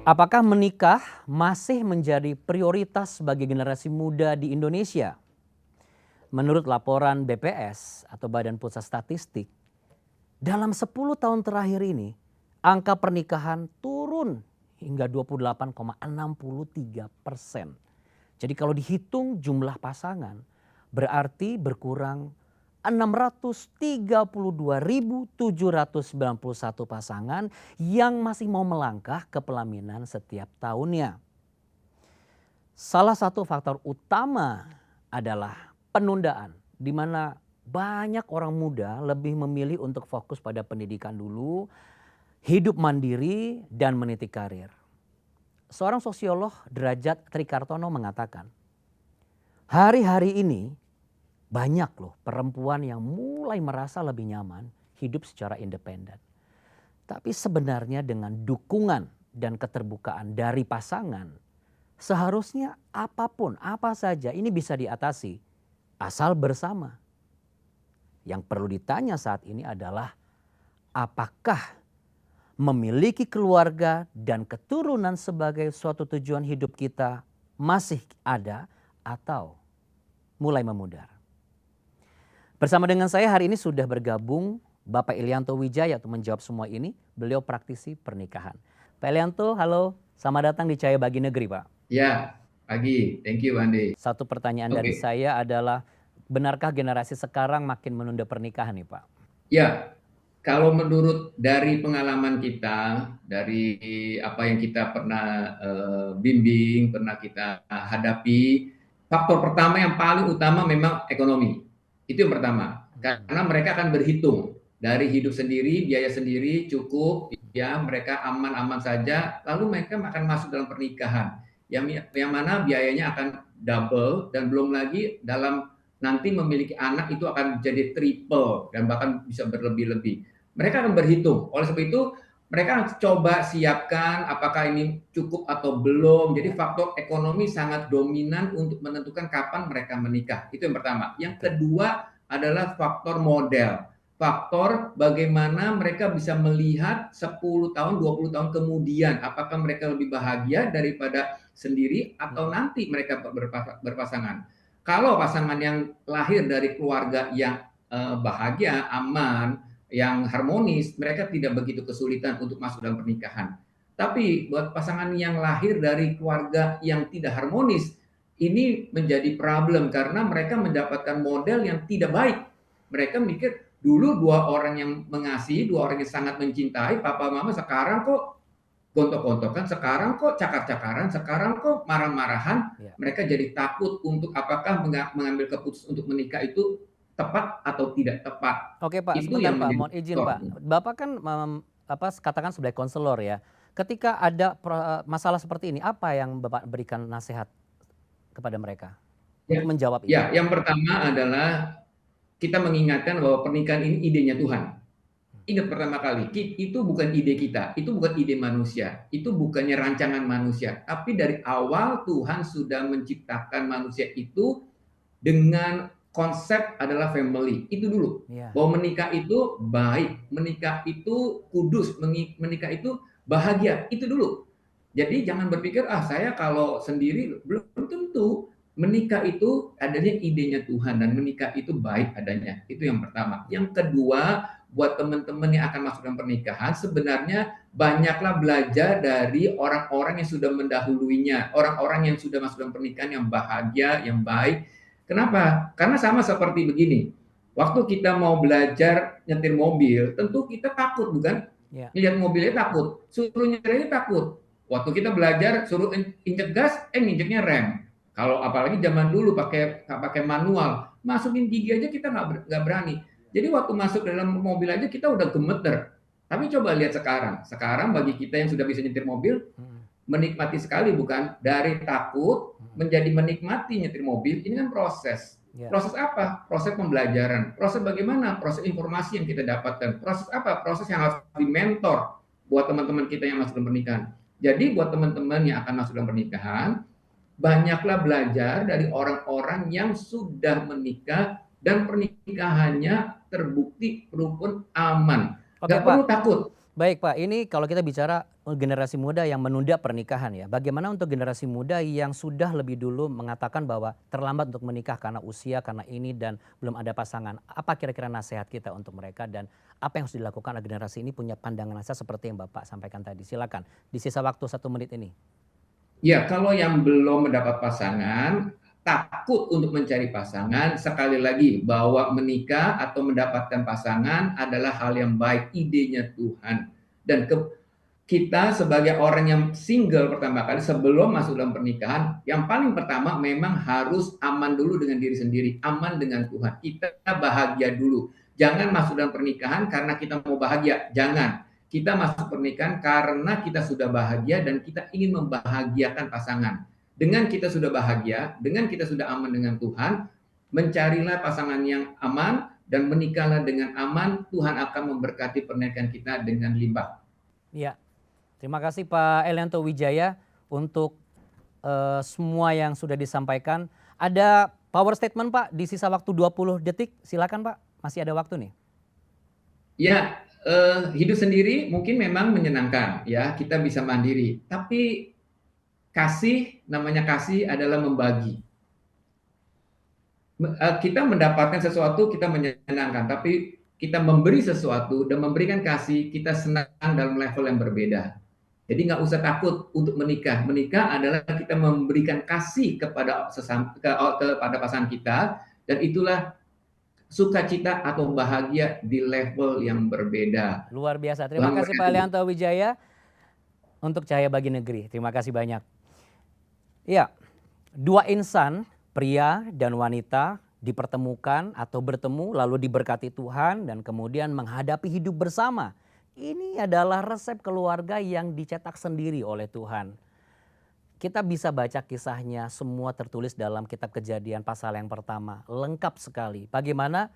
Apakah menikah masih menjadi prioritas bagi generasi muda di Indonesia? Menurut laporan BPS atau Badan Pusat Statistik, dalam 10 tahun terakhir ini, angka pernikahan turun hingga 28,63%. Jadi kalau dihitung jumlah pasangan, berarti berkurang 632.791 pasangan yang masih mau melangkah ke pelaminan setiap tahunnya. Salah satu faktor utama adalah penundaan, di mana banyak orang muda lebih memilih untuk fokus pada pendidikan dulu, hidup mandiri, dan meniti karir. Seorang sosiolog Derajat Trikartono mengatakan, hari-hari ini banyak loh perempuan yang mulai merasa lebih nyaman hidup secara independen. Tapi sebenarnya dengan dukungan dan keterbukaan dari pasangan, seharusnya apapun, apa saja ini bisa diatasi asal bersama. Yang perlu ditanya saat ini adalah apakah memiliki keluarga dan keturunan sebagai suatu tujuan hidup kita masih ada atau mulai memudar. Bersama dengan saya hari ini sudah bergabung Bapak Ilianto Wijaya untuk menjawab semua ini. Beliau praktisi pernikahan. Pak Ilianto, halo. Selamat datang di Cahaya Bagi Negeri, Pak. Ya, pagi. Thank you, Andi. Satu pertanyaan dari Oke. saya adalah, benarkah generasi sekarang makin menunda pernikahan nih, Pak? Ya, kalau menurut dari pengalaman kita, dari apa yang kita pernah bimbing, pernah kita hadapi, faktor pertama yang paling utama memang ekonomi. Itu yang pertama. Karena mereka akan berhitung dari hidup sendiri, biaya sendiri cukup, ya mereka aman-aman saja, lalu mereka akan masuk dalam pernikahan. Yang mana biayanya akan double dan belum lagi dalam nanti memiliki anak itu akan jadi triple dan bahkan bisa berlebih-lebih. Mereka akan berhitung. Oleh sebab itu, mereka akan coba siapkan apakah ini cukup atau belum. Jadi faktor ekonomi sangat dominan untuk menentukan kapan mereka menikah. Itu yang pertama. Yang kedua adalah faktor model. Faktor bagaimana mereka bisa melihat 10 tahun, 20 tahun kemudian. Apakah mereka lebih bahagia daripada sendiri atau nanti mereka berpasangan. Kalau pasangan yang lahir dari keluarga yang bahagia, aman, yang harmonis, mereka tidak begitu kesulitan untuk masuk dalam pernikahan. Tapi buat pasangan yang lahir dari keluarga yang tidak harmonis, ini menjadi problem karena mereka mendapatkan model yang tidak baik. Mereka mikir dulu dua orang yang mengasihi, dua orang yang sangat mencintai, papa mama sekarang kok gontok-gontokan, sekarang kok cakar-cakaran, sekarang kok marah-marahan, Ya. mereka jadi takut untuk apakah mengambil keputusan untuk menikah itu tepat atau tidak tepat. Oke Pak, Itu sebentar yang Pak, menjadi mohon izin faktor. Pak. Bapak kan katakan sebagai konselor ya. Ketika ada masalah seperti ini, apa yang Bapak berikan nasihat kepada mereka Ya, untuk menjawab ya, itu? yang pertama adalah kita mengingatkan bahwa pernikahan ini idenya Tuhan. Ingat pertama kali, itu bukan ide kita, itu bukan ide manusia, itu bukannya rancangan manusia, tapi dari awal Tuhan sudah menciptakan manusia itu dengan konsep adalah family. Itu dulu. Ya. Bahwa menikah itu baik, menikah itu kudus, menikah itu bahagia. Itu dulu. Jadi jangan berpikir, ah saya kalau sendiri belum tentu. Menikah itu adanya idenya Tuhan dan menikah itu baik adanya. Itu yang pertama. Yang kedua, buat teman-teman yang akan masuk dalam pernikahan, sebenarnya banyaklah belajar dari orang-orang yang sudah mendahuluinya, orang-orang yang sudah masuk dalam pernikahan yang bahagia, yang baik. Kenapa? Karena sama seperti begini. Waktu kita mau belajar nyetir mobil, tentu kita takut, bukan? Ya. Lihat mobilnya takut, suruh nyetirnya takut. Waktu kita belajar suruh injek gas, nginjeknya rem. Kalau apalagi zaman dulu pakai manual, masukin gigi aja kita nggak berani. Jadi waktu masuk dalam mobil aja kita udah gemeter. Tapi coba lihat sekarang. Sekarang bagi kita yang sudah bisa nyetir mobil, menikmati sekali, bukan? Dari takut menjadi menikmati nyetir mobil, ini kan proses. Ya. Proses apa? Proses pembelajaran. Proses bagaimana? Proses informasi yang kita dapatkan. Proses apa? Proses yang harus dimentor buat teman-teman kita yang masuk dalam pernikahan. Jadi buat teman-teman yang akan masuk dalam pernikahan, banyaklah belajar dari orang-orang yang sudah menikah dan pernikahannya terbukti rukun aman. Oke Nggak Pak, perlu takut. Baik Pak, ini kalau kita bicara generasi muda yang menunda pernikahan ya. Bagaimana untuk generasi muda yang sudah lebih dulu mengatakan bahwa terlambat untuk menikah karena usia, karena ini dan belum ada pasangan. Apa kira-kira nasihat kita untuk mereka dan apa yang harus dilakukan agar generasi ini punya pandangan nasihat seperti yang Bapak sampaikan tadi. Silakan di sisa waktu 1 menit ini. Ya, kalau yang belum mendapat pasangan, takut untuk mencari pasangan, sekali lagi bahwa menikah atau mendapatkan pasangan adalah hal yang baik, idenya Tuhan. Dan kita sebagai orang yang single pertama kali sebelum masuk dalam pernikahan, yang paling pertama memang harus aman dulu dengan diri sendiri, aman dengan Tuhan. Kita bahagia dulu. Jangan masuk dalam pernikahan karena kita mau bahagia, jangan. Kita masuk pernikahan karena kita sudah bahagia dan kita ingin membahagiakan pasangan. Dengan kita sudah bahagia, dengan kita sudah aman dengan Tuhan, mencarilah pasangan yang aman dan menikahlah dengan aman, Tuhan akan memberkati pernikahan kita dengan limpah. Ya, terima kasih Pak Elianto Wijaya untuk semua yang sudah disampaikan. Ada power statement Pak di sisa waktu 20 detik. Silakan Pak, masih ada waktu nih. Ya, hidup sendiri mungkin memang menyenangkan ya, kita bisa mandiri. Tapi namanya kasih adalah membagi. Kita mendapatkan sesuatu kita menyenangkan, tapi kita memberi sesuatu dan memberikan kasih, kita senang dalam level yang berbeda. Jadi nggak usah takut untuk menikah. Menikah adalah kita memberikan kasih kepada pasangan kita, dan itulah sukacita atau bahagia di level yang berbeda. Luar biasa. Terima kasih Pak Elianto Wijaya untuk Cahaya Bagi Negeri. Terima kasih banyak. Ya, dua insan, pria dan wanita dipertemukan atau bertemu lalu diberkati Tuhan dan kemudian menghadapi hidup bersama. Ini adalah resep keluarga yang dicetak sendiri oleh Tuhan. Kita bisa baca kisahnya, semua tertulis dalam kitab Kejadian pasal yang pertama. Lengkap sekali. Bagaimana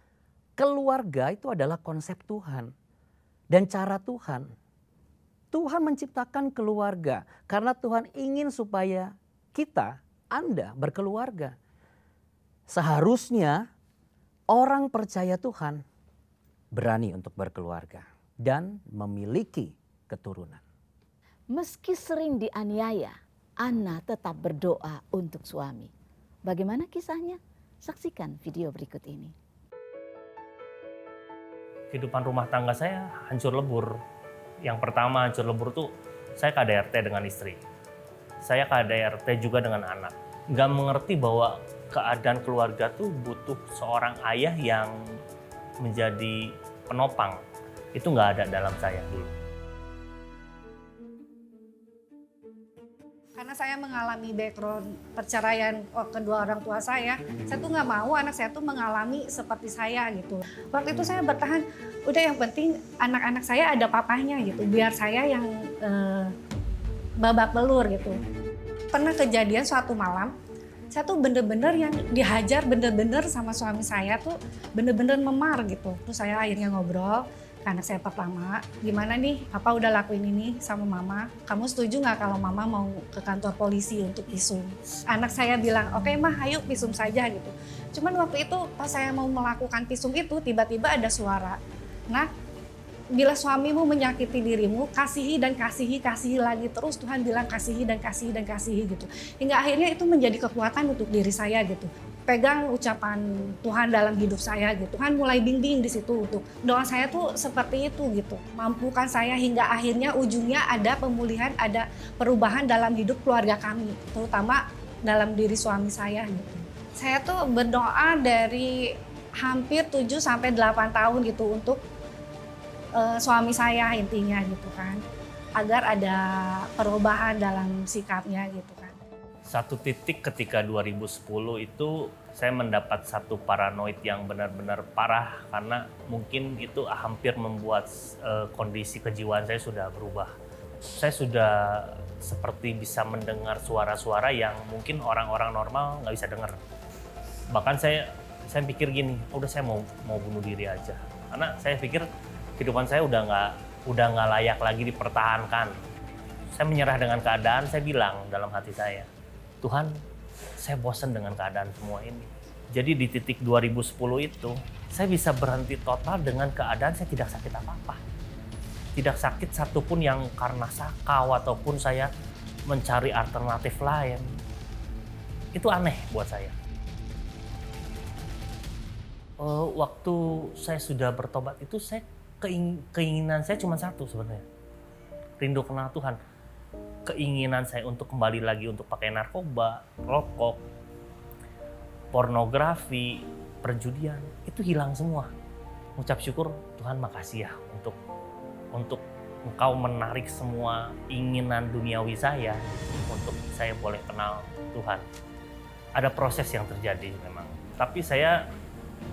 keluarga itu adalah konsep Tuhan dan cara Tuhan. Tuhan menciptakan keluarga karena Tuhan ingin supaya kita, Anda berkeluarga. Seharusnya orang percaya Tuhan berani untuk berkeluarga dan memiliki keturunan. Meski sering dianiaya, Ana tetap berdoa untuk suami. Bagaimana kisahnya? Saksikan video berikut ini. Kehidupan rumah tangga saya hancur lebur. Yang pertama hancur lebur tuh saya KDRT dengan istri. Saya KDRT juga dengan anak. Nggak mengerti bahwa keadaan keluarga tuh butuh seorang ayah yang menjadi penopang. Itu nggak ada dalam saya dulu. Karena saya mengalami background perceraian kedua orang tua saya tuh nggak mau anak saya tuh mengalami seperti saya gitu. Waktu itu saya bertahan, udah yang penting anak-anak saya ada papahnya gitu, biar saya yang babak belur gitu. Pernah kejadian suatu malam, saya tuh bener-bener yang dihajar bener-bener sama suami saya tuh bener-bener memar gitu. Terus saya akhirnya ngobrol ke anak saya pertama, gimana nih Papa udah lakuin ini sama Mama, kamu setuju nggak kalau Mama mau ke kantor polisi untuk visum? Anak saya bilang, oke Mah ayo visum saja gitu. Cuman waktu itu pas saya mau melakukan visum itu tiba-tiba ada suara, nah bila suamimu menyakiti dirimu, kasihi dan kasihi, kasihi lagi terus. Tuhan bilang kasihi dan kasihi dan kasihi gitu. Hingga akhirnya itu menjadi kekuatan untuk diri saya gitu. Pegang ucapan Tuhan dalam hidup saya gitu. Tuhan mulai bimbing di situ untuk doa saya tuh seperti itu gitu. Mampukan saya hingga akhirnya ujungnya ada pemulihan, ada perubahan dalam hidup keluarga kami, terutama dalam diri suami saya gitu. Saya tuh berdoa dari hampir 7 sampai 8 tahun gitu untuk suami saya intinya gitu kan, agar ada perubahan dalam sikapnya gitu kan. Satu titik ketika 2010 itu saya mendapat satu paranoid yang benar-benar parah karena mungkin itu hampir membuat kondisi kejiwaan saya sudah berubah. Saya sudah seperti bisa mendengar suara-suara yang mungkin orang-orang normal nggak bisa dengar. Bahkan saya pikir gini, udah saya mau bunuh diri aja, karena saya pikir kehidupan saya udah nggak layak lagi dipertahankan. Saya menyerah dengan keadaan. Saya bilang dalam hati saya, Tuhan, saya bosan dengan keadaan semua ini. Jadi di titik 2010 itu, saya bisa berhenti total dengan keadaan saya tidak sakit apa-apa. Tidak sakit satupun yang karena sakau ataupun saya mencari alternatif lain. Itu aneh buat saya. Waktu saya sudah bertobat itu keinginan saya cuma satu sebenarnya. Rindu kenal Tuhan. Keinginan saya untuk kembali lagi untuk pakai narkoba, rokok, pornografi, perjudian, itu hilang semua. Mengucap syukur, Tuhan makasih ya untuk Engkau menarik semua inginan duniawi saya untuk saya boleh kenal Tuhan. Ada proses yang terjadi memang. Tapi saya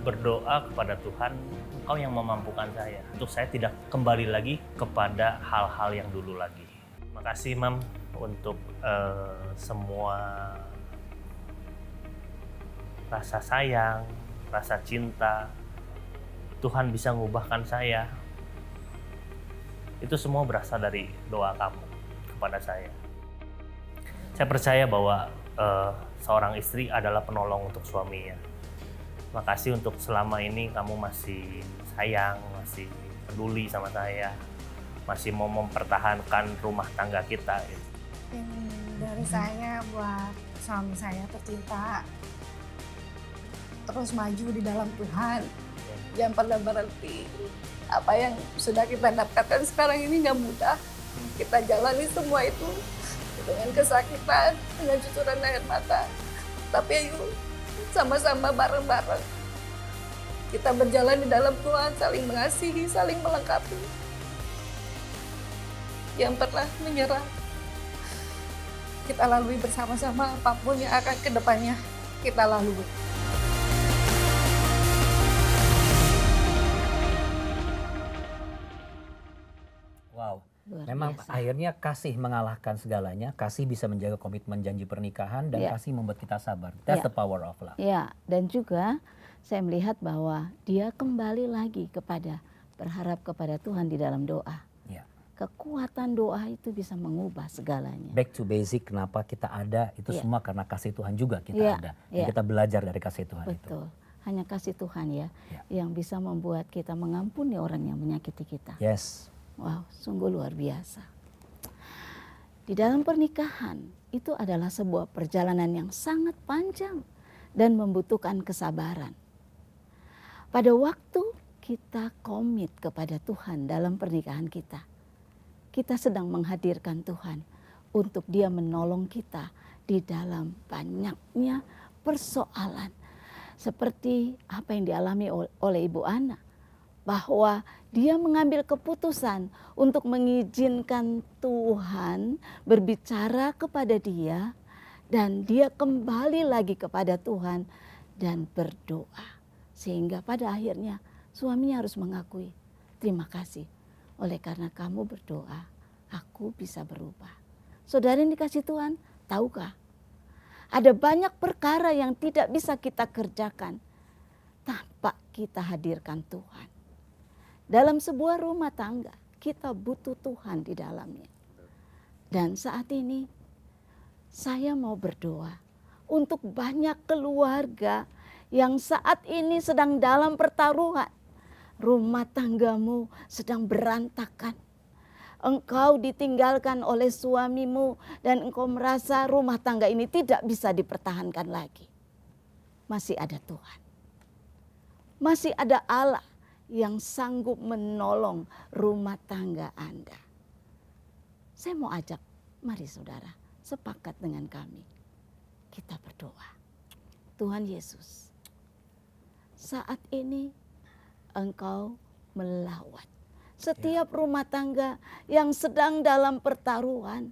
berdoa kepada Tuhan, Engkau yang memampukan saya untuk saya tidak kembali lagi kepada hal-hal yang dulu lagi. Makasih Mam untuk semua rasa sayang, rasa cinta. Tuhan bisa mengubahkan saya. Itu semua berasal dari doa kamu kepada saya. Saya percaya bahwa seorang istri adalah penolong untuk suaminya. Makasih untuk selama ini kamu masih sayang, masih peduli sama saya, masih mau mempertahankan rumah tangga kita. Dari saya buat suami saya tercinta, terus maju di dalam Tuhan, jangan pernah berhenti. Apa yang sudah kita dapatkan sekarang ini nggak mudah. Kita jalani semua itu dengan kesakitan, dengan cucuran air mata. Tapi ayo sama-sama bareng-bareng kita berjalan di dalam Tuhan, saling mengasihi, saling melengkapi. Yang pernah menyerah, kita lalui bersama-sama apapun yang akan ke depannya kita lalui. Wow. Luar Memang biasa. akhirnya kasih mengalahkan segalanya, kasih bisa menjaga komitmen janji pernikahan, dan Ya. kasih membuat kita sabar. That's Ya. the power of love. Ya, dan juga saya melihat bahwa dia kembali lagi berharap kepada Tuhan di dalam doa. Ya. Kekuatan doa itu bisa mengubah segalanya. Back to basic, kenapa kita ada, itu Ya. semua karena kasih Tuhan juga kita Ya, ada. Dan ya. kita belajar dari kasih Tuhan itu. Betul. Hanya kasih Tuhan ya, Ya. yang bisa membuat kita mengampuni orang yang menyakiti kita. Yes. Wow, sungguh luar biasa. Di dalam pernikahan itu adalah sebuah perjalanan yang sangat panjang dan membutuhkan kesabaran. Pada waktu kita komit kepada Tuhan dalam pernikahan kita, kita sedang menghadirkan Tuhan untuk Dia menolong kita di dalam banyaknya persoalan. Seperti apa yang dialami oleh Ibu Ana, bahwa dia mengambil keputusan untuk mengizinkan Tuhan berbicara kepada dia, dan dia kembali lagi kepada Tuhan dan berdoa. Sehingga pada akhirnya suaminya harus mengakui, terima kasih, oleh karena kamu berdoa, aku bisa berubah. Saudara yang dikasih Tuhan, tahukah? Ada banyak perkara yang tidak bisa kita kerjakan tanpa kita hadirkan Tuhan. Dalam sebuah rumah tangga, kita butuh Tuhan di dalamnya. Dan saat ini, saya mau berdoa untuk banyak keluarga yang saat ini sedang dalam pertaruhan. Rumah tanggamu sedang berantakan. Engkau ditinggalkan oleh suamimu dan engkau merasa rumah tangga ini tidak bisa dipertahankan lagi. Masih ada Tuhan. Masih ada Allah yang sanggup menolong rumah tangga Anda. Saya mau ajak, mari saudara, sepakat dengan kami. Kita berdoa. Tuhan Yesus, saat ini Engkau melawat setiap rumah tangga yang sedang dalam pertaruhan,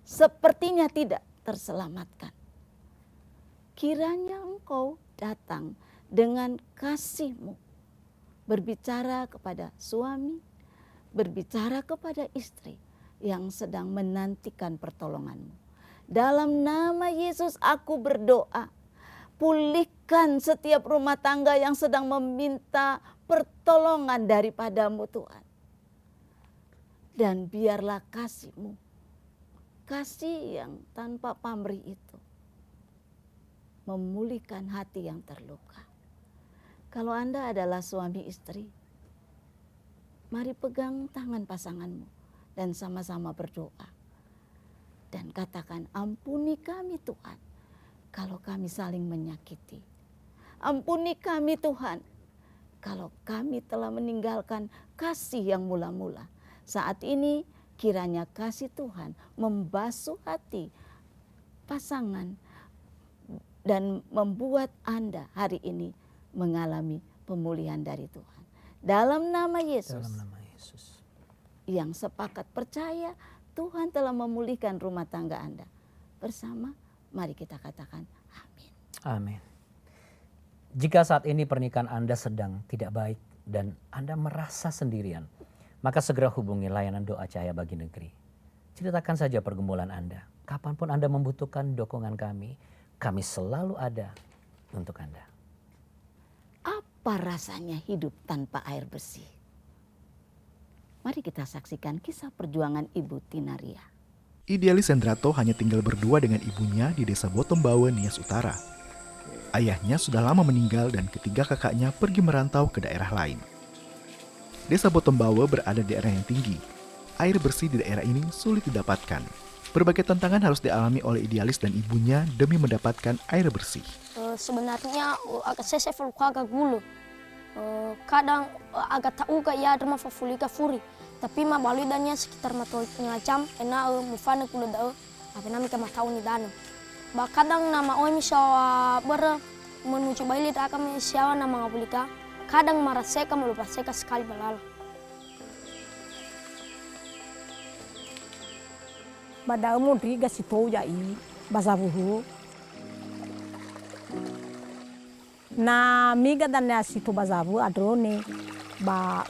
sepertinya tidak terselamatkan. Kiranya Engkau datang dengan kasih-Mu, berbicara kepada suami, berbicara kepada istri yang sedang menantikan pertolongan-Mu. Dalam nama Yesus aku berdoa, pulihkan setiap rumah tangga yang sedang meminta pertolongan daripada-Mu Tuhan. Dan biarlah kasih-Mu, kasih yang tanpa pamrih itu, memulihkan hati yang terluka. Kalau Anda adalah suami istri, Mari pegang tangan pasanganmu dan sama-sama berdoa. Dan katakan, ampuni kami Tuhan kalau kami saling menyakiti. Ampuni kami Tuhan kalau kami telah meninggalkan kasih yang mula-mula. Saat ini kiranya kasih Tuhan membasuh hati pasangan dan membuat Anda hari ini mengalami pemulihan dari Tuhan. Dalam nama Yesus. Dalam nama Yesus. Yang sepakat percaya Tuhan telah memulihkan rumah tangga Anda. Bersama mari kita katakan amin. Amin. Jika saat ini pernikahan Anda sedang tidak baik dan Anda merasa sendirian, maka segera hubungi layanan doa Cahaya Bagi Negeri. Ceritakan saja pergumulan Anda. Kapanpun Anda membutuhkan dukungan kami selalu ada untuk Anda. Apa rasanya hidup tanpa air bersih? Mari kita saksikan kisah perjuangan Ibu Tinaria. Idealis Sendrato hanya tinggal berdua dengan ibunya di desa Botombawe, Nias Utara. Ayahnya sudah lama meninggal dan ketiga kakaknya pergi merantau ke daerah lain. Desa Botombawe berada di daerah yang tinggi. Air bersih di daerah ini sulit didapatkan. Berbagai tantangan harus dialami oleh Idealis dan ibunya demi mendapatkan air bersih. Sebenarnya agak saya agak gulu. Kadang agak tak uga ya ada mafafulika furi. Tapi mabaludannya sekitar matoi ngacam enak mufana kulo da apa nami ka matau ni dano. Ba kadang nama oi misawa ber menuju baili da kami siawa nama ngapulika. Kadang maraseka melupa seka sekali balala. Bada mudri ga sitou ya i bazabuhu. Na miga dan ya situ bazabu adrone ba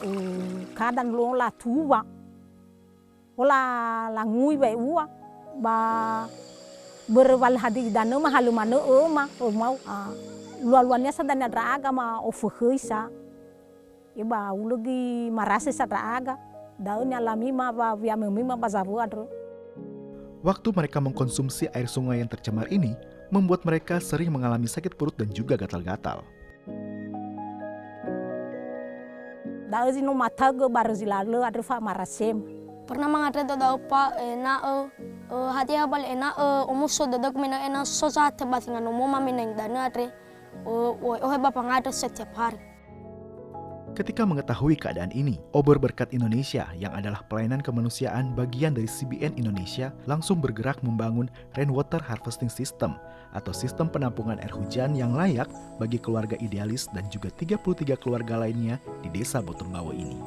kadang lo la tuwa ola la ngui ba uwa ba berwal hadi dan ma halumane ma mau lualuannya sadana draga ma ofuhisa iba ulogi marase sadraga daunnya lamima ba via mima bazabu adro. Waktu mereka mengkonsumsi air sungai yang tercemar ini membuat mereka sering mengalami sakit perut dan juga gatal-gatal. Dazi no matago barzilalo adrufa marasem. Pernah mengata da pa na hati abal ena omuso da mena ena sosa tebatingan umuma meneng dana atre bapa ngada setiap hari. Ketika mengetahui keadaan ini, Obor Berkat Indonesia yang adalah pelayanan kemanusiaan bagian dari CBN Indonesia langsung bergerak membangun Rainwater Harvesting System atau sistem penampungan air hujan yang layak bagi keluarga Idealis dan juga 33 keluarga lainnya di desa Botombawe ini.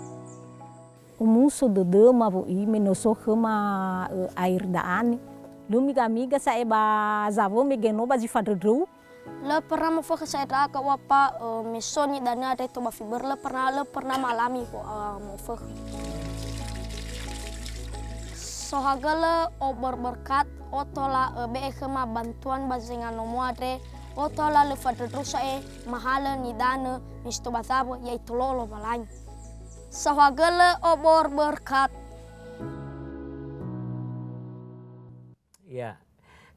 Umuso dede mabui menoso hema air daan. Lumiga sa eba zavo megeno baji fadru. Le pernah memfokus saya ke wapa mesoni dana ada itu fiber le pernah malami ko memfokus. Sohagala Obor Berkat otola beekema bantuan bazingan nomuadre otola le fadrusa mahala ni dana misto batabo ya itu lolo balanya. Sohagala Obor Berkat. Ya.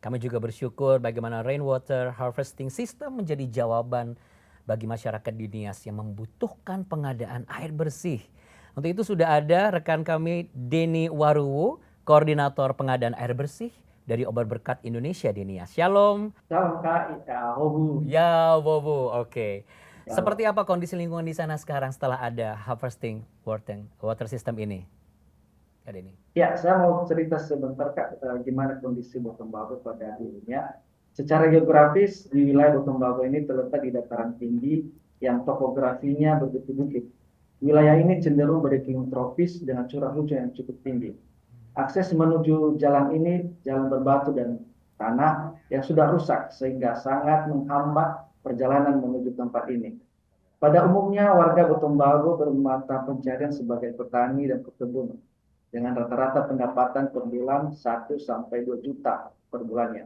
Kami juga bersyukur bagaimana Rainwater Harvesting System menjadi jawaban bagi masyarakat di Nias yang membutuhkan pengadaan air bersih. Untuk itu sudah ada rekan kami Denny Waruwo, Koordinator Pengadaan Air Bersih dari Obor Berkat Indonesia di Nias. Shalom. Shalom Kak, Hobu. Ya Bobo, oke. Seperti apa kondisi lingkungan di sana sekarang setelah ada harvesting water system ini? Kak Denny. Ya, saya mau cerita sebentar Kak, gimana kondisi Botombawe pada akhirnya. Secara geografis, di wilayah Botombawe ini terletak di dataran tinggi yang topografinya berbukit-bukit. Wilayah ini cenderung beriklim tropis dengan curah hujan yang cukup tinggi. Akses menuju jalan ini, jalan berbatu dan tanah yang sudah rusak, sehingga sangat menghambat perjalanan menuju tempat ini. Pada umumnya, warga Botombawe bermata pencarian sebagai petani dan pekebun, dengan rata-rata pendapatan per bulan 1-2 juta per bulannya.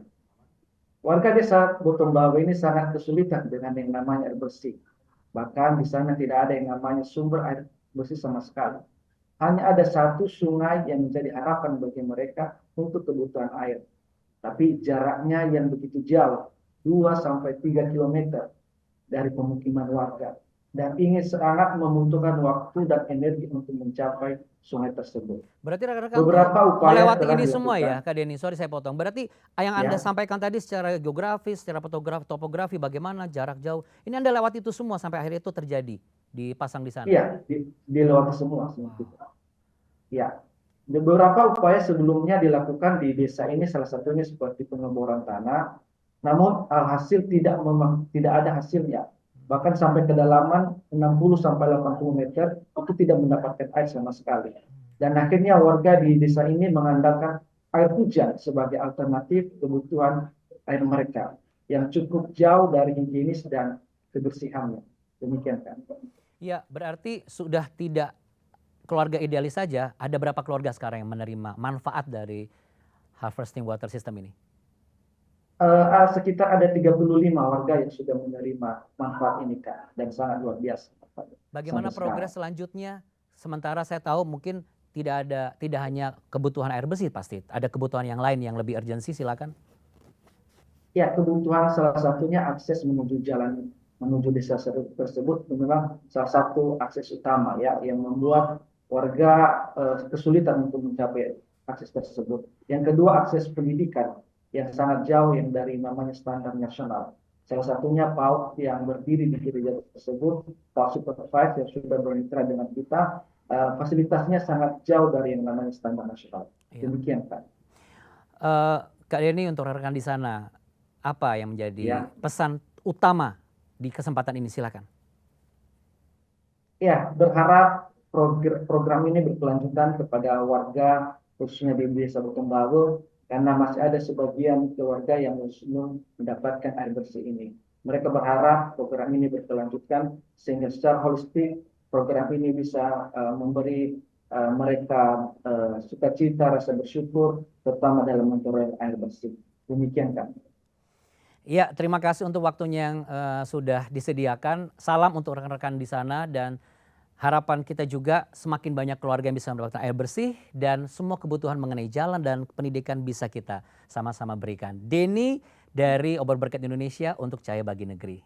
Warga desa Botombawe ini sangat kesulitan dengan yang namanya air bersih. Bahkan di sana tidak ada yang namanya sumber air bersih sama sekali. Hanya ada satu sungai yang menjadi harapan bagi mereka untuk kebutuhan air. Tapi jaraknya yang begitu jauh, 2-3 km dari pemukiman warga. dan ingin sangat membutuhkan waktu dan energi untuk mencapai sungai tersebut. Berarti rekan-rekan Beberapa tuh upaya melewati telah ini semua ya, dilakukan. Kak Denny. Sorry saya potong. Berarti yang Anda Ya. sampaikan tadi secara geografis, secara topografi, bagaimana jarak jauh. Ini Anda lewati itu semua sampai akhirnya itu terjadi dipasang di sana. Iya, dilewati semua. Ya, beberapa upaya sebelumnya dilakukan di desa ini, salah satunya seperti pengeboran tanah. Namun alhasil tidak ada hasilnya. Bahkan sampai kedalaman 60 sampai 80 meter itu tidak mendapatkan air sama sekali. Dan akhirnya warga di desa ini mengandalkan air hujan sebagai alternatif kebutuhan air mereka yang cukup jauh dari higienis dan kebersihannya. Demikian kan. Ya, berarti sudah tidak keluarga idealis saja, ada berapa keluarga sekarang yang menerima manfaat dari harvesting water system ini? Sekitar ada 35 warga yang sudah menerima manfaat ini, Kak, dan sangat luar biasa. Bagaimana Sampai progres selanjutnya? Sementara saya tahu mungkin tidak hanya kebutuhan air bersih, pasti ada kebutuhan yang lain yang lebih urgensi. Silakan. Ya, kebutuhan salah satunya akses menuju jalan menuju desa tersebut memang salah satu akses utama ya yang membuat warga kesulitan untuk mencapai akses tersebut. Yang kedua, akses pendidikan yang sangat jauh yang dari namanya standar nasional. Salah satunya PAUD yang berdiri di gereja tersebut, PAUD Supervise yang sudah bermitra dengan kita, fasilitasnya sangat jauh dari yang namanya standar nasional. Iya. Demikian, Pak. Kak Denny, untuk rekan di sana, apa yang menjadi Ya. pesan utama di kesempatan ini? Silakan. Ya, berharap program ini berkelanjutan kepada warga khususnya di Desa Botombawe karena masih ada sebagian keluarga yang belum mendapatkan air bersih ini. Mereka berharap program ini berkelanjutan sehingga secara holistik program ini bisa memberi mereka sukacita, rasa bersyukur, terutama dalam memperoleh air bersih. Demikian kan. Ya, terima kasih untuk waktunya yang sudah disediakan. Salam untuk rekan-rekan di sana dan harapan kita juga semakin banyak keluarga yang bisa mendapatkan air bersih dan semua kebutuhan mengenai jalan dan pendidikan bisa kita sama-sama berikan. Denny dari Obor Berkat Indonesia untuk Cahaya Bagi Negeri.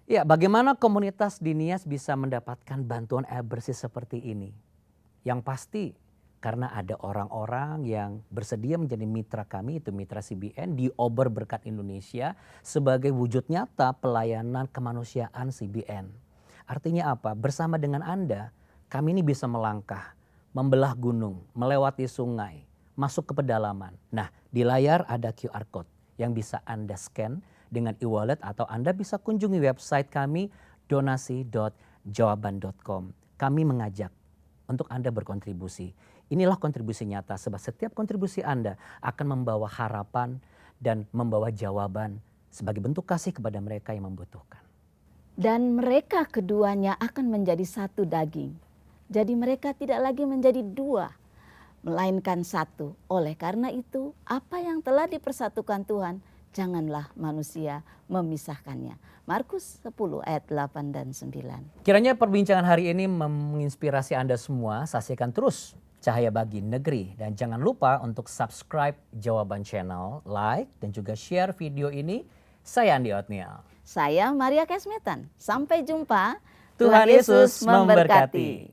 Ya, bagaimana komunitas di Nias bisa mendapatkan bantuan air bersih seperti ini? Yang pasti karena ada orang-orang yang bersedia menjadi mitra kami, itu mitra CBN di Obor Berkat Indonesia sebagai wujud nyata pelayanan kemanusiaan CBN. Artinya apa? Bersama dengan Anda, kami ini bisa melangkah, membelah gunung, melewati sungai, masuk ke pedalaman. Nah, di layar ada QR Code yang bisa Anda scan dengan e-wallet atau Anda bisa kunjungi website kami donasi.jawaban.com. Kami mengajak untuk Anda berkontribusi. Inilah kontribusi nyata sebab setiap kontribusi Anda akan membawa harapan dan membawa jawaban sebagai bentuk kasih kepada mereka yang membutuhkan. Dan mereka keduanya akan menjadi satu daging. Jadi mereka tidak lagi menjadi dua, melainkan satu. Oleh karena itu, apa yang telah dipersatukan Tuhan, janganlah manusia memisahkannya. Markus 10 ayat 8 dan 9. Kiranya perbincangan hari ini menginspirasi Anda semua. Saksikan terus Cahaya Bagi Negeri. Dan jangan lupa untuk subscribe Jawaban Channel, like, dan juga share video ini. Saya Andi Otniel. Saya Maria Kesmetan. Sampai jumpa. Tuhan Yesus memberkati.